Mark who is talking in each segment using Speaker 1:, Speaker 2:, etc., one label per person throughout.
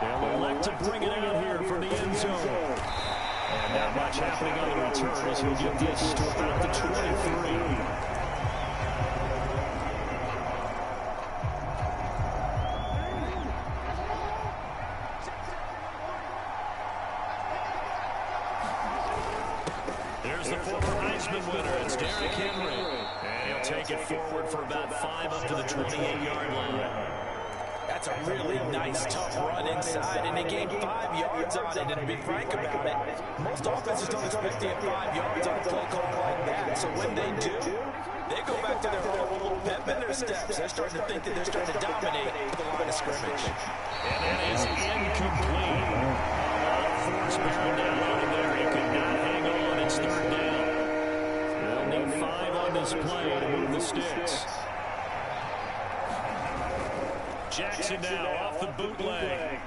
Speaker 1: They'll elect to bring it out here from the end zone. And not much happening on the return as he'll get this to about the 23. Winner, it's Derrick Henry. And he'll take it forward for about 5 up to the 28-yard line.
Speaker 2: That's a really nice, tough run inside, and they gained 5 yards on it, and to be frank about it, most offenses don't expect to get 5 yards on a play call like that. So when they do, they go back to their home with a little pep in their steps. They're starting to think that they're starting to dominate the line of scrimmage.
Speaker 1: And that is incomplete. Force bearing down on him there. He could not hang on. It's 3rd down. They'll need 5 on this play to move the sticks. Jackson now off the bootleg.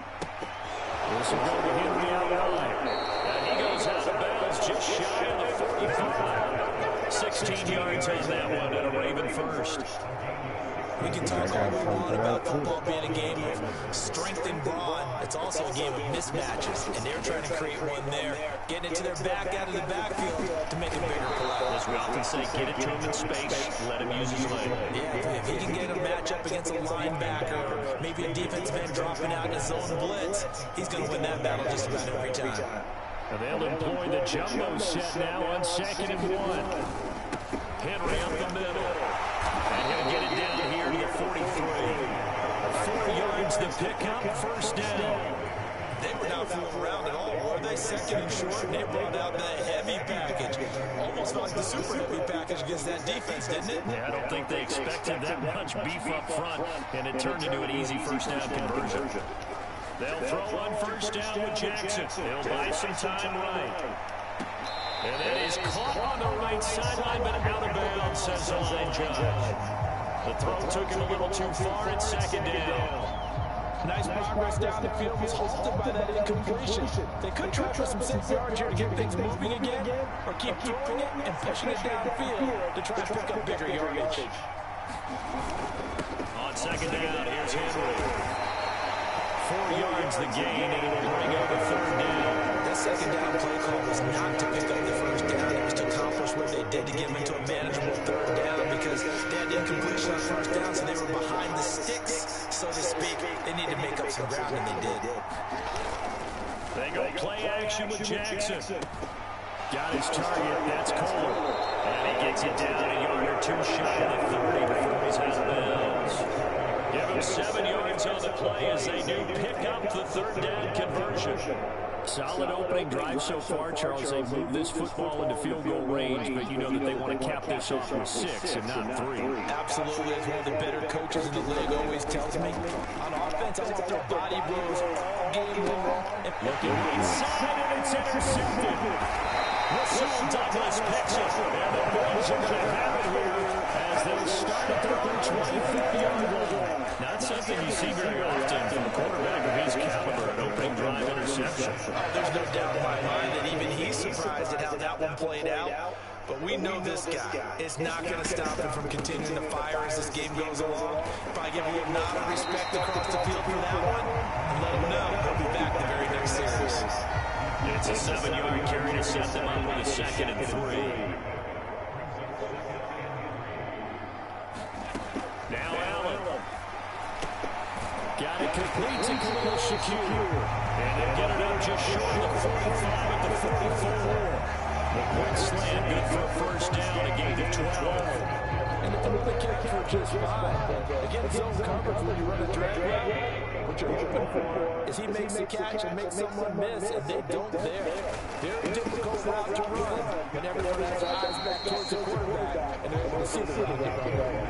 Speaker 1: This will go to Henry outright. And he goes out of bounds just shy of the 45. 16 yards on that one and a Raven first.
Speaker 2: We can talk all we want about football being a game of strength and brawn. It's also a game of mismatches, and they're trying to create one there, getting it to their back out of the backfield to make a bigger play.
Speaker 1: As we often say, get it to him in space, let him use his leg.
Speaker 2: Yeah, if he can get a matchup against a linebacker, or maybe a defensive end dropping out in a zone blitz, he's going to win that battle just about every time.
Speaker 1: And they'll employ the jumbo set now on 2nd and 1. Henry up the middle. And he'll get it down here to the 43. 4 yards the pickup, 1st down.
Speaker 2: They were not fooling around at all, were they? 2nd and short, and they brought out the heavy package. Almost like the super heavy package against that defense, didn't it?
Speaker 1: Yeah, I don't think they expected that much beef up front, and it turned into an easy 1st down conversion. They'll throw on 1st down with Jackson. They'll buy some time right. And that is caught on the right sideline, but out of bounds, says the line judge. The throw took him a little too far at 2nd down.
Speaker 2: Nice progress down the field was halted by that incompletion. They could try for some 6 yards here to get things moving again, or keep throwing it and pushing it downfield to try to pick up bigger yardage.
Speaker 1: On 2nd down, here's Henry. 4 yards the gain, and it'll bring up a 3rd down.
Speaker 2: That 2nd down play call was not to pick up the 1st down. It was to accomplish what they did to get them into a manageable 3rd down because they had incompletion on 1st down, so they were behind the sticks, so to speak. They need to make up some ground, and they did.
Speaker 1: They go play action with Jackson. Got his target. That's Kohler. And he gets it down a yard or 2 shy of the 30 before he's out of bounds. Give him 7 yards on the play as they do pick up the 3rd down conversion. Solid opening drive so far, Charles. They move this football into field goal range, but you know that they want to cap this off with 6 and not 3.
Speaker 2: Absolutely. As one of the better coaches in the league always tells me, on offense, I want their body blows all game long.
Speaker 1: Looking right side, and it's intercepted. Russell Douglas picks it, and the boys are going to have it here as they start at their own 24-yard line. Not something you see very often from a quarterback of his caliber, an opening drive interception.
Speaker 2: There's no doubt in my mind that even he's surprised at how that one played out. But we know this guy is not going to stop him from continuing to fire as this game goes along. Probably give him a nod of respect across the field for that one, and let him know he'll be back the very next series.
Speaker 1: It's a 7-yard carry to set them up with a 2nd and 3. Now Allen. Got it complete to Khalil Shakir. And they get it up just short of the 45 at the 44. The quick slant, good for a 1st down, a gain of 12.
Speaker 2: And if you really care for just fine, against zone coverage when you run a drag route, what you're hoping for is he makes the catch and makes someone miss, and they don't there. Very difficult route to run when everyone has their eyes back towards the quarterback, and they're able to see the route.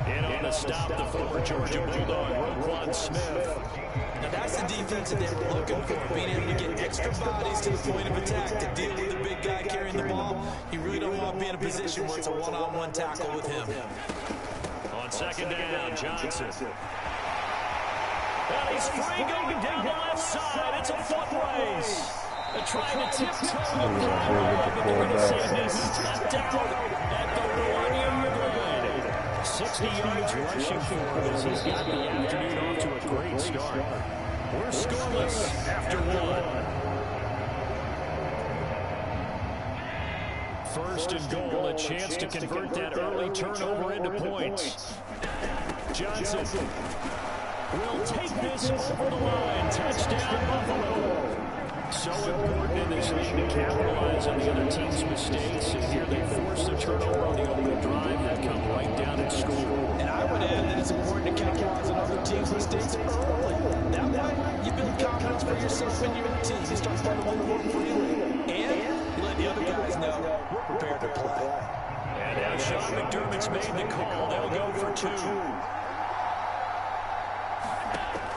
Speaker 1: In on the stop, the former Georgia Bulldog, Roquan Smith.
Speaker 2: Now that's the defense that they were looking for, being able to get extra bodies to the point of attack to deal with the big guy carrying the ball. You really don't want to be in a position where it's a one-on-one tackle with him.
Speaker 1: On 2nd down, Johnson. And he's free going down the left side. It's a foot race. They're trying to tiptoe the ball, but they're going to say this touchdown at the 1-yard line. 60 yards rushing for him as he's got the afternoon off to a great start. We're scoreless after one. First and goal, a chance to convert that early turnover into points. Johnson will take this over the line. Touchdown, Buffalo. So important in this league to capitalize on the other team's mistakes. And here they force the turnover on the opening drive and come right down and score.
Speaker 2: And I would add that it's important to capitalize on other team's mistakes early. That way, you build confidence for yourself and your team. You start playing a little more freely. And you let the other guys know we're prepared to play.
Speaker 1: And now Sean McDermott's made the call. They'll go for two.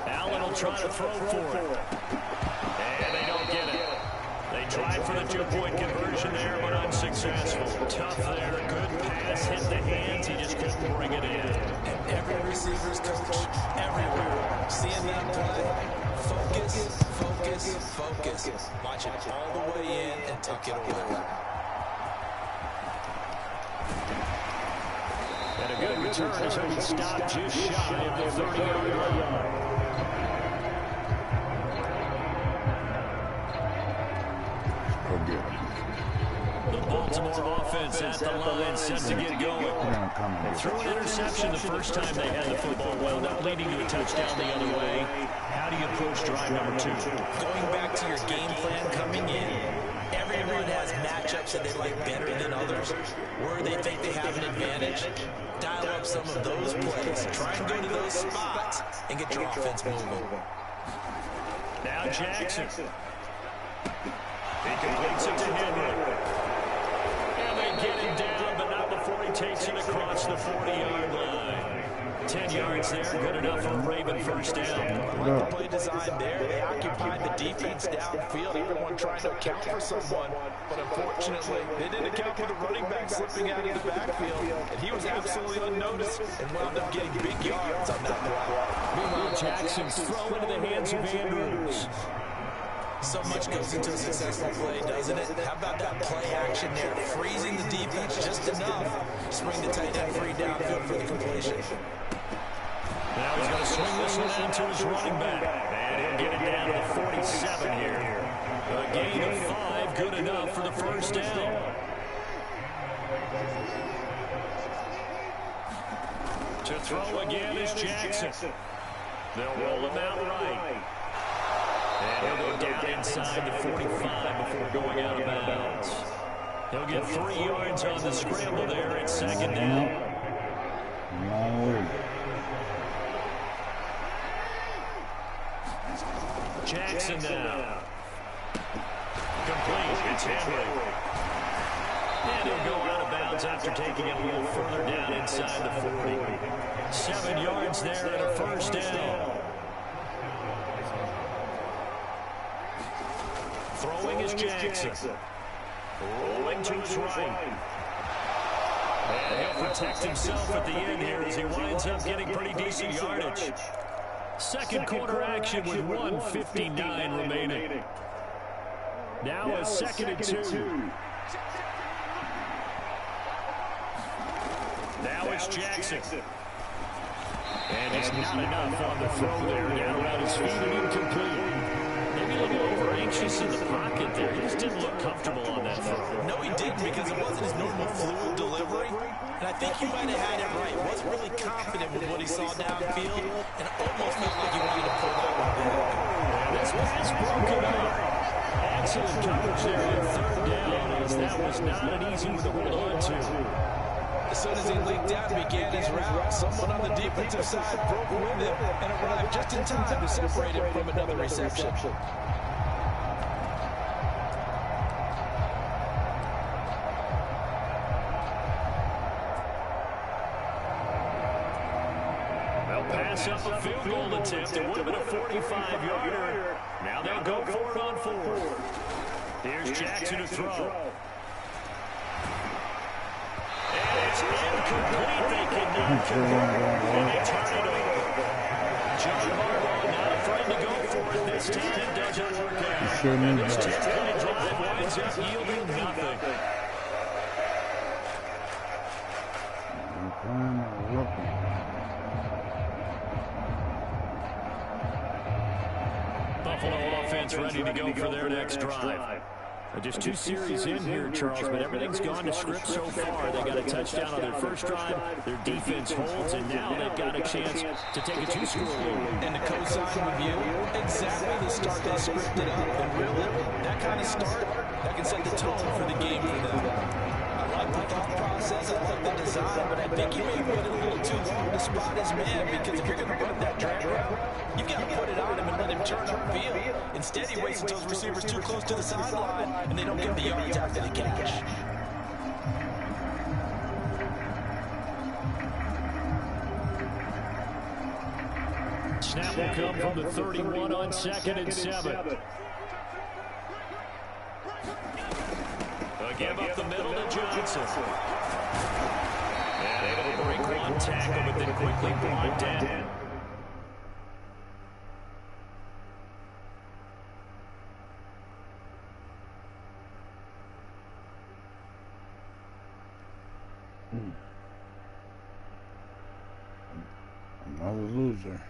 Speaker 1: Allen will try to throw for it. And they don't get it. They tried for the two-point conversion there, but unsuccessful. Tough there. Good pass. Hit the hands. He just couldn't bring it in.
Speaker 2: And every receiver's coach, everywhere, seeing them play, focus, focus, focus. Watch it all the way in and tuck it away.
Speaker 1: And a good return as he stopped just shy of the 30-yard line. The Baltimore offense at the line, set to get going. And threw an interception the first time they had the football, wound up leading to a touchdown the other way. How do you approach drive number two?
Speaker 2: Going back to your game plan coming in, everyone has matchups that they like better than others, where they think they have an advantage. Dial up some of those plays. Try and go to those spots and get your offense moving.
Speaker 1: Now Jackson. He completes it to Henry. And they get him down, but not before he takes it across the 40-yard line. 10 yards there, good enough for a Raven first down.
Speaker 2: I like the play design there. They occupied the defense downfield, everyone trying to account for someone. But unfortunately, they didn't account for the running back slipping out of the backfield. And he was absolutely unnoticed and wound up getting big yards on that play.
Speaker 1: Meanwhile, Jackson's throw into the hands of Andrews.
Speaker 2: So much goes into a successful play, doesn't it? How about that play action there? Freezing the defense just enough to bring the tight end free downfield for the completion.
Speaker 1: Now he's going to swing this one out to his running back. And he'll get it down to the 47 here. A gain of 5, good enough for the first down. To throw again is Jackson. They'll roll him out right. And he'll go down inside the 45 before going out of bounds. He'll get 3 yards on the scramble there at second down. Jackson now. Complete. It's Henry. And he'll go out of bounds after taking it a little further down inside the 40. 7 yards there and a first down. Throwing is Jackson. Rolling to his right. And he'll protect himself at the end here as he winds up getting pretty decent yardage. Second quarter action with 1:59 remaining. Now a 2nd and 2. Now it's Jackson. And it's not enough on the throw there. Down around his feet and incomplete. Maybe a little over-anxious in the pocket there. He just didn't look comfortable on that throw.
Speaker 2: No, he didn't, because it wasn't his normal fluid delivery. And I think he might have had it right. He wasn't really confident with what he saw downfield, and it almost felt like he wanted to pull that one back.
Speaker 1: And this pass broken up. Excellent coverage there on 3rd down, as that was not an easy one to hold on to.
Speaker 2: As soon as he leaked out and began his route, someone on the defensive side broke with him and arrived just in time to separate him from another reception.
Speaker 1: They'll pass up a field goal attempt. It would have been a 45-yarder. Now they'll go for it on 4th. Here's Jackson to throw. It's incomplete. They cannot convert, and they turn it over. John Harbaugh not afraid to go for it. This time doesn't work out. And this 10-play drive winds up yielding nothing. Buffalo offense ready to go for their next drive. Just 2 series in here, Charles, but everything's gone to script so far. They got a touchdown on their first drive. Their defense holds, and now they've got a chance to take a 2-score lead.
Speaker 2: And the co-sign with you, exactly the start they scripted up. And really, that kind of start, that can set the tone for the game for them. I like the thought process, I like the design, but I think he may wait a little too long to spot his man, because if you're going to run that drag route, you've got to put it on him and let him turn upfield. Instead, he waits until his receivers too close to the sideline, and they don't get the yards after the catch.
Speaker 1: Snap will come from the 31 on 2nd and 7. They'll give up the middle to Johnson. And able to break one tackle, but then quickly brought down.
Speaker 3: Another loser.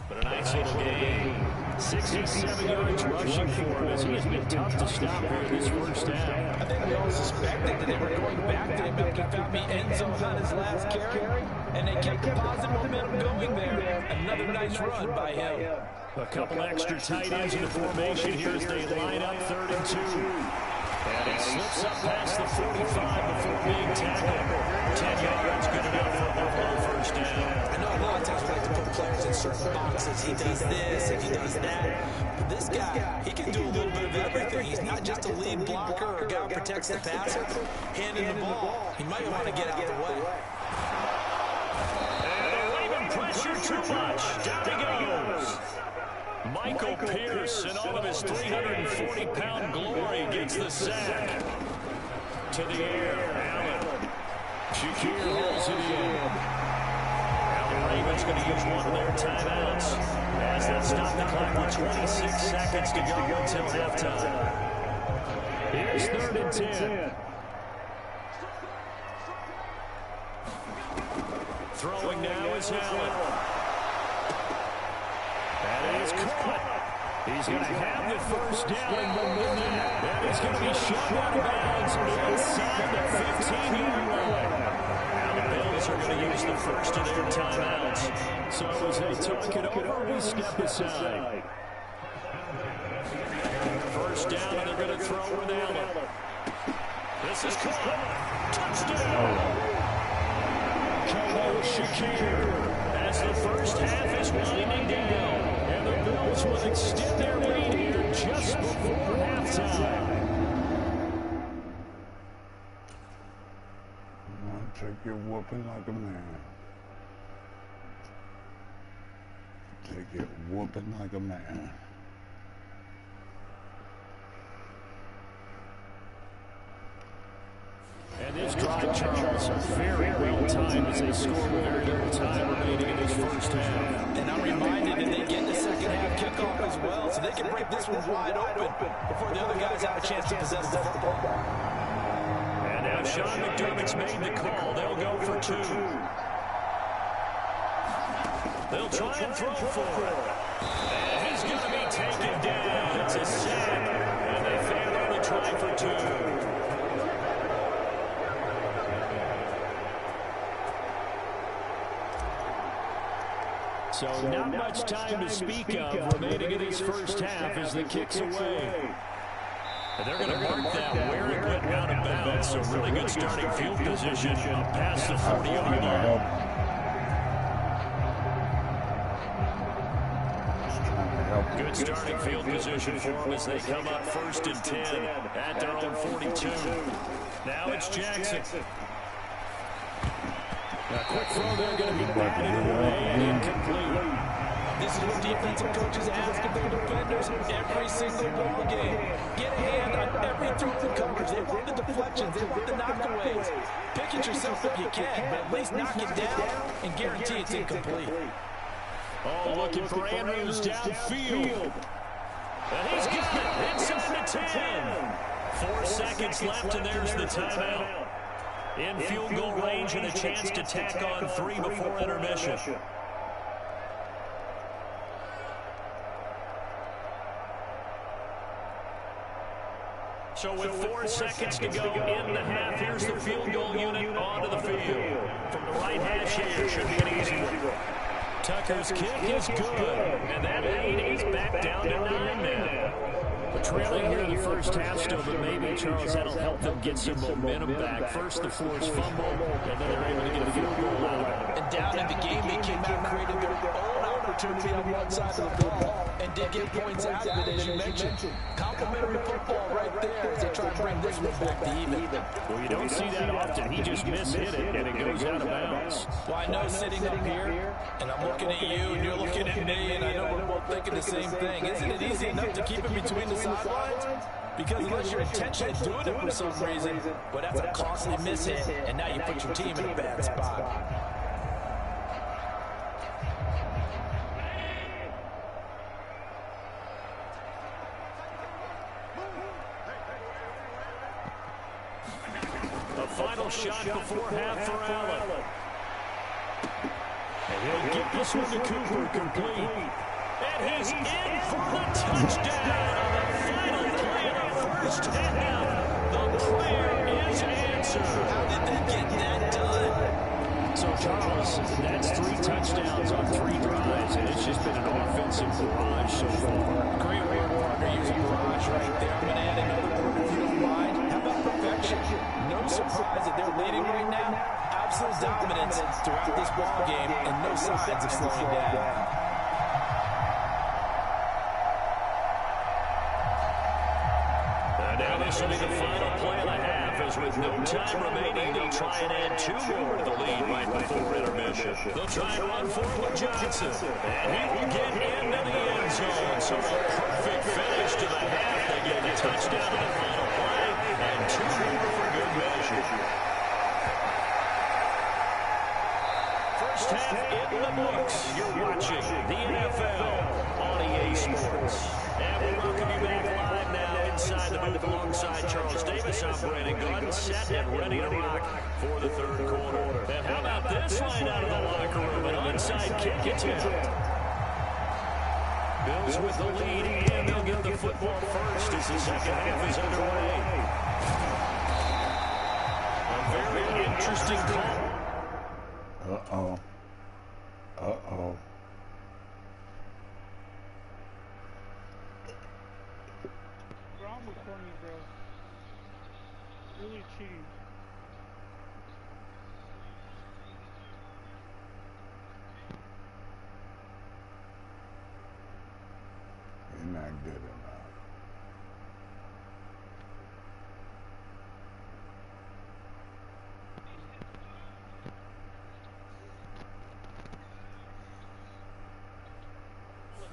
Speaker 1: But a nice little game. 67 yards rushing for him, as he has been tough to stop here this first half.
Speaker 2: I think we all suspected that they were going back to him after he found the end zone on his last carry, and they kept the positive momentum going there. Another nice run by him.
Speaker 1: A couple extra tight ends in the formation here as they line up 3rd and 2. And he slips up past the 45 before being tackled. 10 yards, good enough for a Buffalo first down.
Speaker 2: I know a lot of times we like to put players in certain boxes. He does this and he does that. But this guy, he can do a little bit of everything. He's not just a lead blocker or a guy who protects the passer. Handing the ball, he might want to get out of the way.
Speaker 1: And they're leaving pressure too much. Down he goes. Michael Pierce, in all of his 340-pound glory, gets the sack. To the air, Allen. Shakir holds it in. Now the Ravens going to use one of their timeouts as they stop the clock with 26 seconds to go until halftime. Here's 3rd and 10. Throwing now is Allen. That is caught. He's going to have the first down. And he's going to be shot out of bounds inside the 15-yard line. Now the Bills are going to use the first of their timeouts. So as they talk it over, we step aside. First down, and they're going to throw with Allen. This is caught. Touchdown. Khalil Shakir. As the first half is winding down, and the Bills will extend their lead here just before halftime.
Speaker 3: Take your whooping like a man. Take your whooping like a man.
Speaker 1: And this drive, Charles, very well timed as they score with very little time remaining in this first half.
Speaker 2: And I'm reminded that they get the second half kickoff as well, so they can break this one wide open before the other guys have a chance to possess the football.
Speaker 1: And now Sean McDermott's made the call. They'll go for 2. They'll try and throw for it. And he's going to be taken down. It's a sack, and they fail on the try for 2. So not much time to speak of remaining in this first half as the kick's away. And they're going to mark that where it went out of bounds. So really good starting field position up past the 40-yard line. Good starting field position for them as they come up 1st and 10 at their own 42. Now it's Jackson. A quick throw there, going to be batted away and incomplete.
Speaker 2: This is what defensive coaches ask of their defenders every single ball game. Get a hand on every throw that covers. They want the deflections. They want the knockaways. Pick it yourself if you can, but at least knock it down and guarantee it's incomplete.
Speaker 1: Oh, looking for Andrews downfield. And he's got it inside the 10. 4 seconds left, and there's the timeout. In field goal range and a chance to tack on 3 before intermission. So with 4 seconds to go in the half, here's the field goal unit onto the field. From the right hash here, should be an easy one. Tucker's kick is good, and that lead is back down to 9 now. But trailing here in the first half still, but maybe, Charles, that'll help them get some momentum back. First the forced fumble, and then they're able to get a field goal out of it.
Speaker 2: And down in the game, they came out and created their own opportunity on one side of the ball and did get points out of it, as you mentioned. Complimentary football right there as they try to bring this one back to even.
Speaker 1: Well, you don't see that often. He just mishit it, and it goes out of bounds.
Speaker 2: Well, I know sitting up here, and I'm looking at you, and you're looking at me, and I know we're both thinking the same thing. Isn't it easy enough to keep it between the sidelines? Because unless you're intentionally doing it for some reason, well, that's a costly miss hit, and now you put your team in a bad spot.
Speaker 1: A final shot before half for Allen. And he'll get this one to Cooper complete. And he's in for the touchdown on the final play of the first half. The prayer is answered.
Speaker 2: How did they get that done?
Speaker 1: So, Charles, that's 3 touchdowns on 3 drives, and it's just been an offensive barrage so far.
Speaker 2: Great work, partner. Use a barrage right there. I'm going to add another word if you don't mind. How about perfection? No surprise that they're leading right now. Absolute dominance throughout this ball game, and no signs of slowing down.
Speaker 1: Now this will be the final play of the half, as with no time remaining, they'll try and add 2 more to the lead right before intermission. They'll try and run forward with Johnson, and he will get into the end zone. So a perfect finish to the half. They get a touchdown on the final play, and 2 more for good measure. First half in the books. You're watching the NFL on EA Sports. And we welcome you back live now inside the booth alongside Charles Davis. I'm Brandon Glenn, set and ready to rock for the 3rd quarter. And how about this line out of the locker room? An onside kick attempt. Bills with the lead, and they'll get the football first as the second half is underway. A very interesting call.
Speaker 3: Uh-oh. Uh-oh.
Speaker 4: Wrong with corny, bro. Really cheating.
Speaker 3: You're not good enough.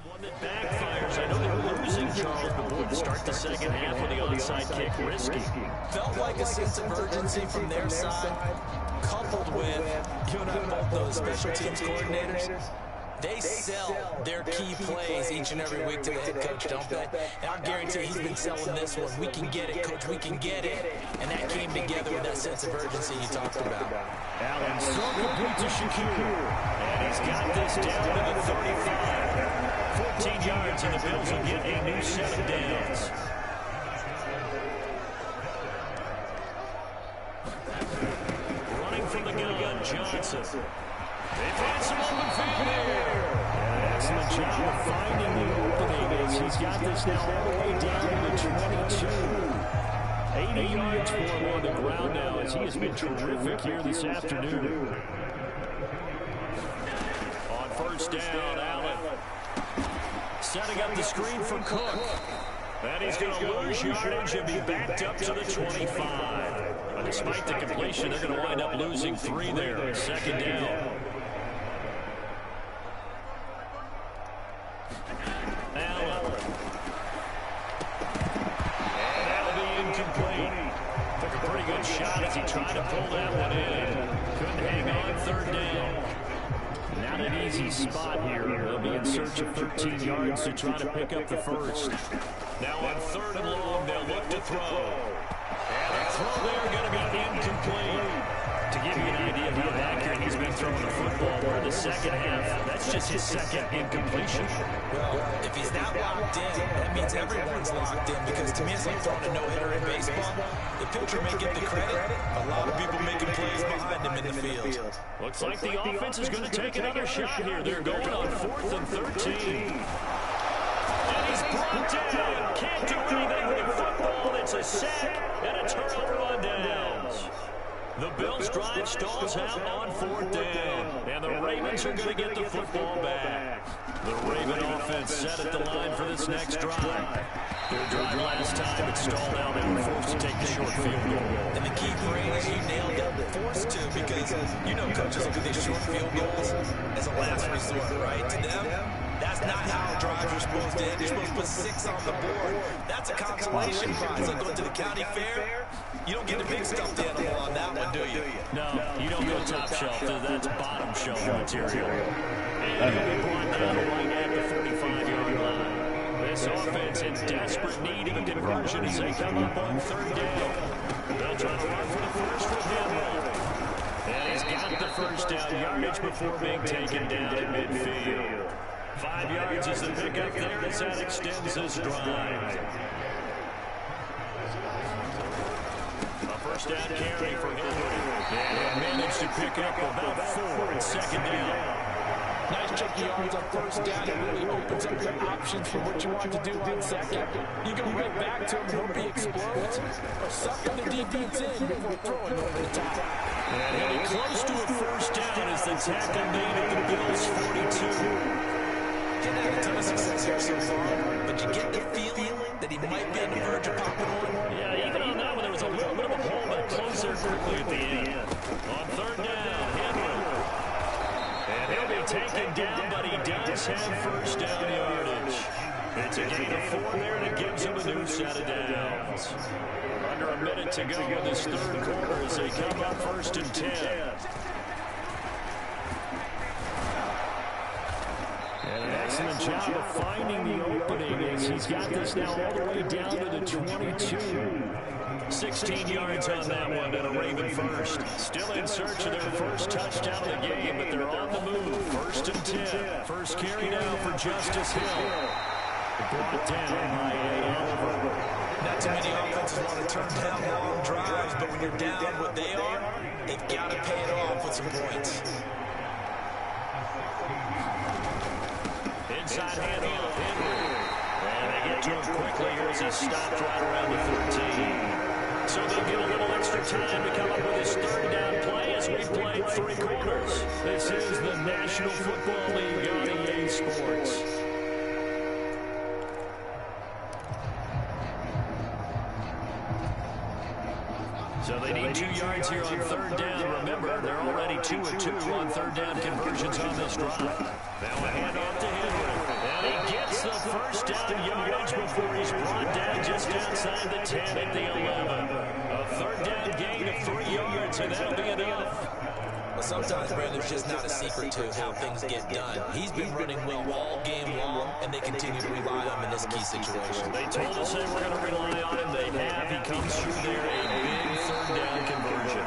Speaker 1: One that backfires. I know they're losing, Charles, but boy, to start the second half with the onside kick, risky.
Speaker 2: Felt like a sense of urgency from their side, coupled with, you and I both those special teams coordinators. They sell their key plays each and every week to the head coach, don't they? And I guarantee he's been selling this one. We can get it, coach, we can get it. And that came together with that sense of urgency you talked about.
Speaker 1: Allen so complete to Shakir. And he's got this down to the 35. 14 yards, and the Bills will get a new set of downs. Running from the gun, Johnson. They find some open field here. Excellent job of finding the opening as he's got this now all the way down to the 22. 80 yards for him on the ground now as he has been terrific here this afternoon. On first down, Allen setting up the screen for Cook. And he's going to lose yardage and be backed up to the 25. But despite the completion, they're going to wind up losing 3 there. Second down. Allen. And that'll be incomplete. Took a pretty good shot as he tried to pull that one in. Couldn't hang on, 3rd down. Not an easy spot here. They'll be in search of 13 yards to try to pick up the first. Now on 3rd and long, they'll look to throw. And the throw there going to be incomplete. To give you an idea of how accurate he's been throwing the football, we're in the second half. That's just his second incompletion.
Speaker 2: Well, if he's not locked in, that means everyone's locked in, because to me it's like throwing a no-hitter in baseball. The pitcher may get the credit, a lot of people making plays behind him in the field.
Speaker 1: Looks like the offense is going to take another shot here. They're going on 4th and 13. And he's brought down. Can't do anything with the football. It's a sack and a turnover on downs. The Bills' drive stalls out on 4th down. And the Ravens are going to get the football back. The Raven offense set at the line for this next drive. Their drive last time it stalled out. They were forced to take the short field goal.
Speaker 2: And the key phrase, you nailed it, forced to, because you know coaches look at these short field goals as a last resort, right? To them, that's not how drives are supposed to end. You're supposed to put 6 on the board. That's a consolation prize. Like going to the county fair, you don't get a big stuffed animal on that one, do you?
Speaker 1: No, you don't go top shelf. That's bottom shelf material. And he'll be brought down right at the 45-yard line. This offense in desperate need of a conversion as they come up on 3rd down. They'll try to run for the first with Henry. And he's got the first down yardage before being taken down at midfield. 5 yards is the pickup there as that extends his drive. A first down carry for Henry. And managed to pick up about 4 in 2nd down.
Speaker 2: Nice chunk of yards on first down. It really opens up your options for what you want to do on second. You go right back to him and hope he explodes, or suck the defense in before throwing over the top.
Speaker 1: And he'll be close to a first down as the tackle made at the Bills' 42.
Speaker 2: Didn't have a ton of success here so far, but you get the feeling that he might be on the verge of popping one.
Speaker 1: Yeah, even on that one, there was a little bit of a hole, but closer quickly at the end. On 3rd down, Henry. And he'll be taken down, but he does have first down yardage. It's a gain of 4 there that gives him a new set of downs. Under a minute to go in this 3rd quarter as they come up 1st and 10. And an excellent job of finding the opening as he's got this now all the way down to the 22. 16 yards on that one and a Raven first. Still in search of their first touchdown of the game, but they're on the move. 1st and 10. First carry now for Justice Hill. Brought down by Oliver.
Speaker 2: Not too many offenses want to turn down long drives, but when you're down what they are, they've got to pay it off with some points.
Speaker 1: Inside handoff, Henry. And they get to him quickly here as he stopped right around the 13. So they'll get a little extra time to come up with his 3rd down play as we played 3 quarters. This is the National Football League on EA Sports. So they need 2 yards here on 3rd down. Remember, they're already 2 of 2 on 3rd down conversions on this drive. Now a handoff to Henry. And he gets the first down yardage before he's brought down just outside the 10 at the 11. A 3rd down gain of 3 yards, and that'll be enough.
Speaker 2: Well, sometimes, Brandon, there's just not a secret to how things get done. He's been running well all game long, and they continue to rely on him in this key situation.
Speaker 1: They told us they were going to rely on him. They have. He comes through there, a big 3rd down conversion.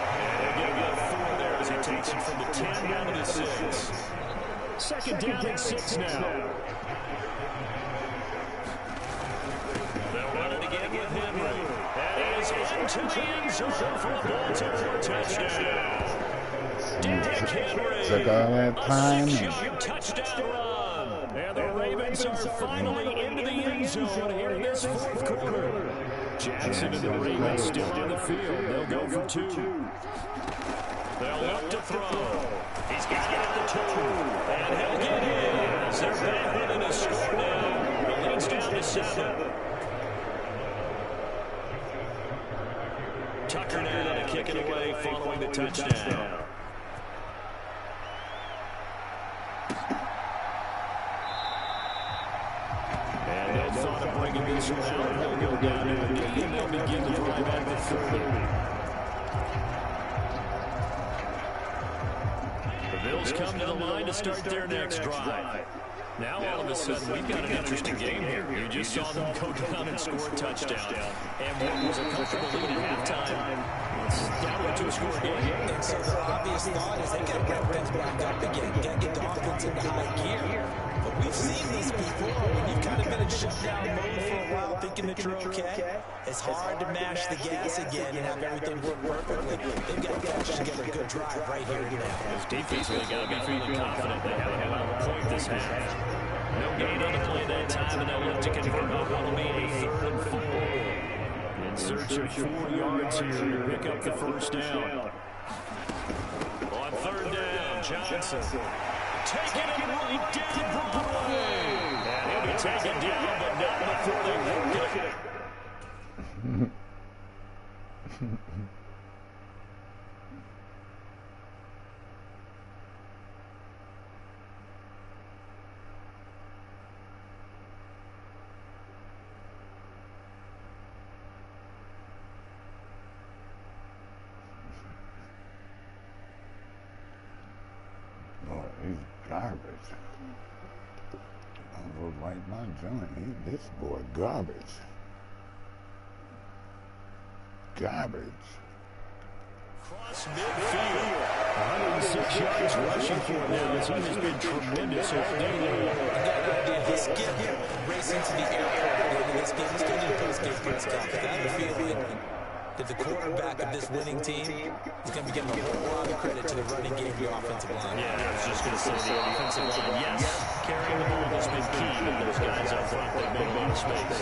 Speaker 1: And they'll get a good 4 there as he takes it from the 10 down to the 6. 2nd down and 6 now. They'll run it again with Henry. And he is into the end zone for a Baltimore touchdown. Derrick Henry,
Speaker 3: Took all that time.
Speaker 1: a 6-yard touchdown run. And the Ravens are finally into the end zone here in this 4th quarter. Jackson and the Ravens still on the field. They'll go for 2. They'll look to throw. He's got it at the 2. And he'll get his. They're back within a score now. The lead's down to 7. Tucker now to kick it away following the touchdown. And they'll thought of bringing this one out. They'll go down to the knee, and they'll begin the drive at the 30. The Bills come to the line to start their next drive. Now, all of a sudden, we've got an interesting game here. You just saw them go down and score a touchdown. And what was a comfortable lead at halftime, it's down to a two-score game.
Speaker 2: And so the obvious thought is they got to ramp things back up again, got to get the offense into high gear. But we've seen this before. When you've kind of been in shutdown mode for a while, thinking that you're okay, it's hard to mash the gas again and have everything work perfectly. They've got to patch together a good drive right here and now.
Speaker 1: This defense really got to be feeling confident. They haven't allowed a point this half. No gain on the play that time, and they'll look to convert on what will be a 3rd and 4. In search of 4 yards here to pick up the first down. On 3rd down, Johnson. Taking it right down Broadway. And he'll be taken down, but not before they get it.
Speaker 3: He's garbage. I look like my joint. This boy garbage. Garbage.
Speaker 1: Cross midfield. 106 yards rushing for him now. This team has been tremendous all day long.
Speaker 2: That idea, he skipped racing to the airport at the end of this game. He's going to do post-game press conference. I have a feeling that the quarterback of this winning team is going to be getting a whole lot of credit to the running game of the offensive line.
Speaker 1: Yeah, I was just going to say the offensive line. Yes, carrying the ball has been key, but those guys up front, they've made a lot of space.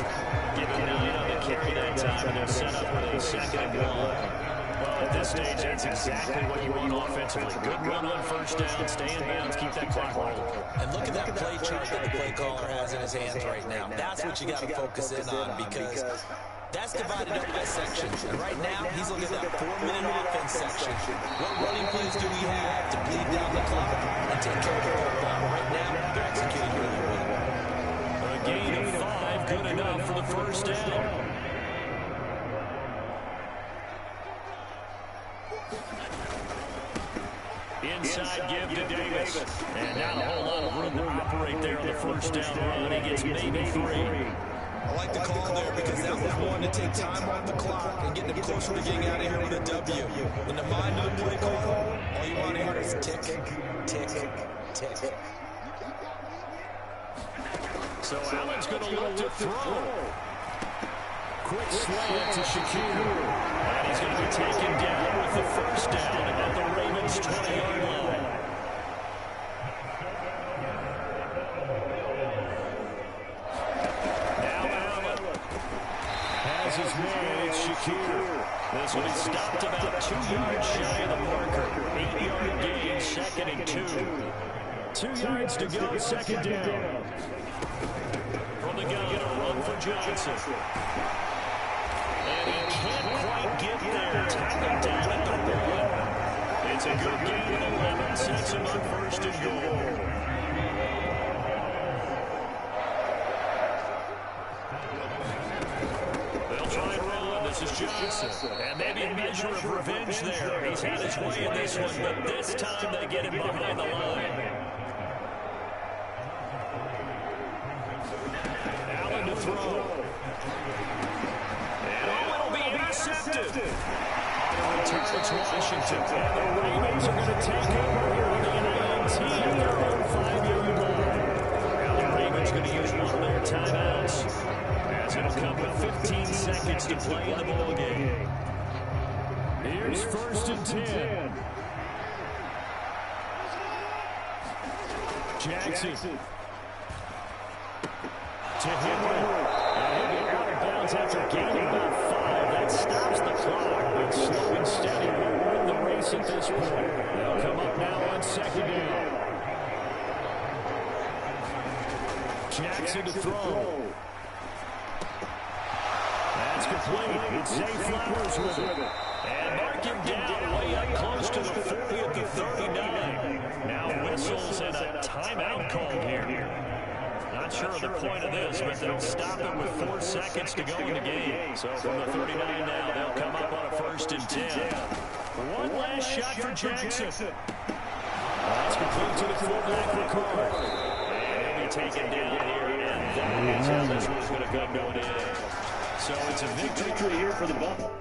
Speaker 1: Giving 9 on the carry that time, and they're set up with a 2nd and 1. Well, at this stage, that's exactly what you want offensively. Good run on 1st down, stay in bounds, keep that clock rolling.
Speaker 2: And look at that play chart that the play caller has in his hands right now. That's what you got to focus in on, because that's divided up by sections. And right now, he's looking at that 4-minute offense section. What running plays do we have to bleed down the clock and take care of the football? Right now, they're executing really well.
Speaker 1: A gain of 5, good enough for the 1st down. Inside give to Davis. And not a whole lot of room to operate there on the 1st down run. He gets maybe 3.
Speaker 2: I like the call there because that was one to take time off the clock and get them closer to getting out of here with a W. In the mind of the play call, all you want to hear is tick, tick, tick.
Speaker 1: So Allen's going to look to throw. Quick slant to Shakir. And he's going to be taken down with the 1st down at the Ravens' 20-yard line. His man, it's Shakir. This will be stopped about 2 yards shy of the marker. 8-yard gain, 2nd and 2. 2 yards to go, 2nd down. From the gun, a run for Johnson. And he can't quite get there. Tackled down at the 1. It's a good gain of 11, sets him on 1st and goal. This is Johnson, and maybe a measure of revenge there. He's had his way in this one, but this time they get him behind the line. Allen to throw. And it'll be intercepted. Returns Washington, and the Ravens are going to take over here with a 19 at their own 5-yard line. Now the Ravens going to use one of their timeouts. It'll come with 15 seconds to play in the ball game. Here's 1st and 10. Jackson to Henry. And he'll be out of bounds after gaining about 5. That stops the clock. But slow and steady will win the race at this point. They'll come up now on 2nd down. Jackson to throw. That's complete. It's Zay Flowers with it. And mark him down way up close to the 40 at the 39. Now whistles and a timeout called here. Not sure of the point of this, but they'll stop it with 4 seconds to go in the game. So from the 39 now, they'll come up on a 1st and 10. One last shot for Jackson. That's complete to the fullback, Ricard. And he'll be taken down here, and that is how this one's going to come to an end. So it's a victory here for the Buffalo.